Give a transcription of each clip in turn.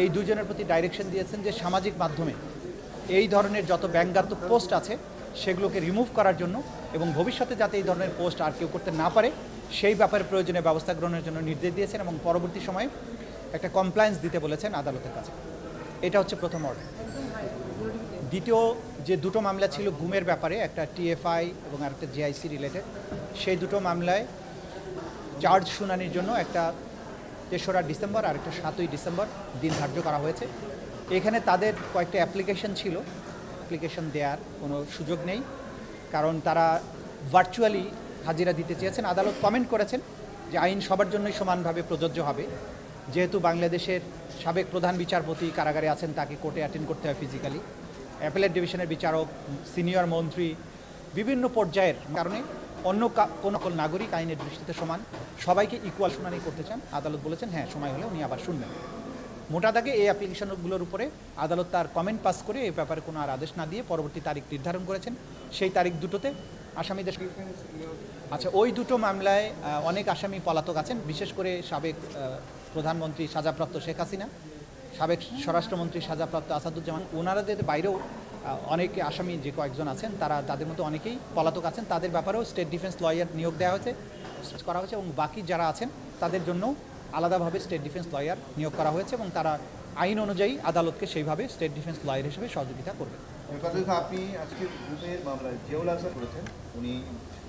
এই দুজনের প্রতি ডাইরেকশন দিয়েছেন যে সামাজিক মাধ্যমে এই ধরনের যত ব্যঙ্গাত্মক পোস্ট আছে সেগুলোকে রিমুভ করার জন্য এবং ভবিষ্যতে যাতে এই ধরনের পোস্ট আর কেউ করতে না পারে সেই ব্যাপারে প্রয়োজনীয় ব্যবস্থা গ্রহণের জন্য নির্দেশ দিয়েছেন এবং পরবর্তী সময়ে একটা কমপ্লায়েন্স দিতে বলেছেন আদালতের কাছে। এটা হচ্ছে প্রথম অর্ডার। দ্বিতীয় যে দুটো মামলা ছিল গুমের ব্যাপারে, একটা টিএফআই এবং আরেকটা জিআইসি রিলেটেড, সেই দুটো মামলায় চার্জ শুনানির জন্য একটা ৩রা ডিসেম্বর আর একটা ৭ই ডিসেম্বর দিন ধার্য করা হয়েছে। এখানে তাদের কয়েকটা অ্যাপ্লিকেশন ছিল, অ্যাপ্লিকেশন দেওয়ার কোনো সুযোগ নেই, কারণ তারা ভার্চুয়ালি হাজিরা দিতে চেয়েছেন। আদালত কমেন্ট করেছেন যে আইন সবার জন্যই সমানভাবে প্রযোজ্য হবে, যেহেতু বাংলাদেশের সাবেক প্রধান বিচারপতি কারাগারে আছেন, তাকে কোর্টে অ্যাটেন্ড করতে হয় ফিজিক্যালি, অ্যাপেলেট ডিভিশনের বিচারক, সিনিয়র মন্ত্রী, বিভিন্ন পর্যায়ের কারণে অন্য কোনো নাগরিক আইনের দৃষ্টিতে সমান, সবাইকে ইকুয়াল শুনানি করতে চান। আদালত বলেছেন হ্যাঁ, সময় হলে উনি আবার শুনবেন। মোটা দাগে এই অ্যাপ্লিকেশনগুলোর উপরে আদালত তার কমেন্ট পাস করে এই ব্যাপারে কোনো আর আদেশ না দিয়ে পরবর্তী তারিখ নির্ধারণ করেছেন। সেই তারিখ দুটোতে আসামিদের, আচ্ছা, ওই দুটো মামলায় অনেক আসামি পলাতক আছেন, বিশেষ করে সাবেক প্রধানমন্ত্রী সাজাপ্রাপ্ত শেখ হাসিনা, সাবেক স্বরাষ্ট্রমন্ত্রী সাজাপ্রাপ্ত আসাদুজ্জামান, ওনারাদের বাইরেও অনেকে আসামি যে কয়েকজন আছেন তাদের মধ্যে অনেকেই পলাতক আছেন। তাদের ব্যাপারেও স্টেট ডিফেন্স লয়ার নিয়োগ দেওয়া হয়েছে, করা হয়েছে এবং বাকি যারা আছেন তাদের জন্য আলাদাভাবে স্টেট ডিফেন্স লয়ার নিয়োগ করা হয়েছে এবং তারা আইন অনুযায়ী আদালতকে সেইভাবে স্টেট ডিফেন্স লয়ার হিসেবে সহযোগিতা করবেন। আপনি আজকে গুমের মামলায় জিয়াউল আহসান করেছেন, উনি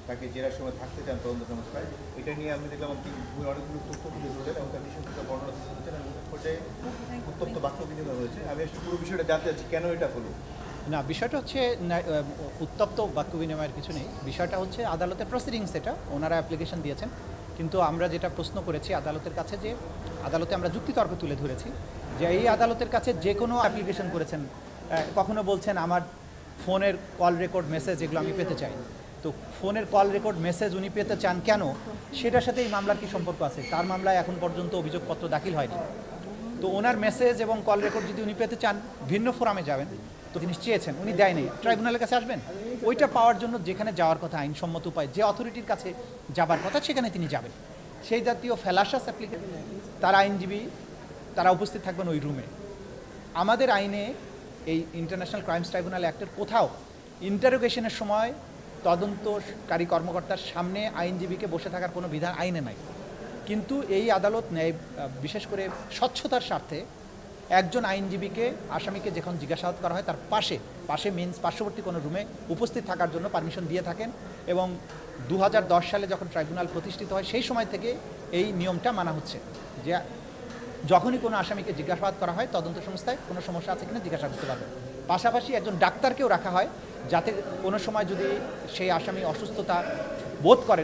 তাকে জেরার সময় থাকতে চান তদন্ত সংস্থায়, এটা নিয়ে আমি দেখলাম আপনি অনেকগুলো তথ্য তুলে ধরেছেন এবং তার বিষয়টা বর্ণনা দিচ্ছেন এবং পর্যায়ে উত্তপ্ত বাক্য বিনিময় হয়েছে। আমি আসলে পুরো বিষয়টা জানতে চাচ্ছি কেন এটা হলো। না, বিষয়টা হচ্ছে উত্তপ্ত বাক্য বিনিময়ের কিছু নেই। বিষয়টা হচ্ছে আদালতের প্রসিডিংস, এটা ওনারা অ্যাপ্লিকেশন দিয়েছেন, কিন্তু আমরা যেটা প্রশ্ন করেছি আদালতের কাছে, যে আদালতে আমরা যুক্তিতর্ক তুলে ধরেছি যে এই আদালতের কাছে যে কোনো অ্যাপ্লিকেশন করেছেন, কখনো বলছেন আমার ফোনের কল রেকর্ড মেসেজ এগুলো আমি পেতে চাই, তো ফোনের কল রেকর্ড মেসেজ উনি পেতে চান কেন, সেটার সাথে এই মামলার কী সম্পর্ক আছে? তার মামলায় এখন পর্যন্ত অভিযোগপত্র দাখিল হয়নি। তো ওনার মেসেজ এবং কল রেকর্ড যদি উনি পেতে চান ভিন্ন ফোরামে যাবেন, তো জিনিস চেয়েছেন উনি দেয়নি, ট্রাইব্যুনালের কাছে আসবেন, ওইটা পাওয়ার জন্য যেখানে যাওয়ার কথা আইনসম্মত উপায়, যে অথরিটির কাছে যাবার কথা সেখানে তিনি যাবেন। সেই জাতীয় ফেলাসাস অ্যাপ্লিকেশন, তার আইনজীবী তারা উপস্থিত থাকবেন ওই রুমে। আমাদের আইনে এই ইন্টারন্যাশনাল ক্রাইমস ট্রাইব্যুনাল অ্যাক্টের কোথাও ইন্টারোগেশনের সময় তদন্তকারী কর্মকর্তার সামনে আইনজীবীকে বসে থাকার কোনো বিধান আইনে নাই, কিন্তু এই আদালত ন্যায় বিশেষ করে স্বচ্ছতার স্বার্থে একজন আইনজীবীকে আসামিকে যখন জিজ্ঞাসাবাদ করা হয় তার পাশে মিনস পার্শ্ববর্তী কোনো রুমে উপস্থিত থাকার জন্য পারমিশন দিয়ে থাকেন এবং 2010 সালে যখন ট্রাইব্যুনাল প্রতিষ্ঠিত হয় সেই সময় থেকে এই নিয়মটা মানা হচ্ছে যে যখনই কোনো আসামিকে জিজ্ঞাসাবাদ করা হয় তদন্ত সংস্থায় কোনো সমস্যা আছে কিনা জিজ্ঞাসা করতে পারবে। পাশাপাশি একজন ডাক্তারকেও রাখা হয় যাতে কোনো সময় যদি সেই আসামি অসুস্থতা বোধ করেন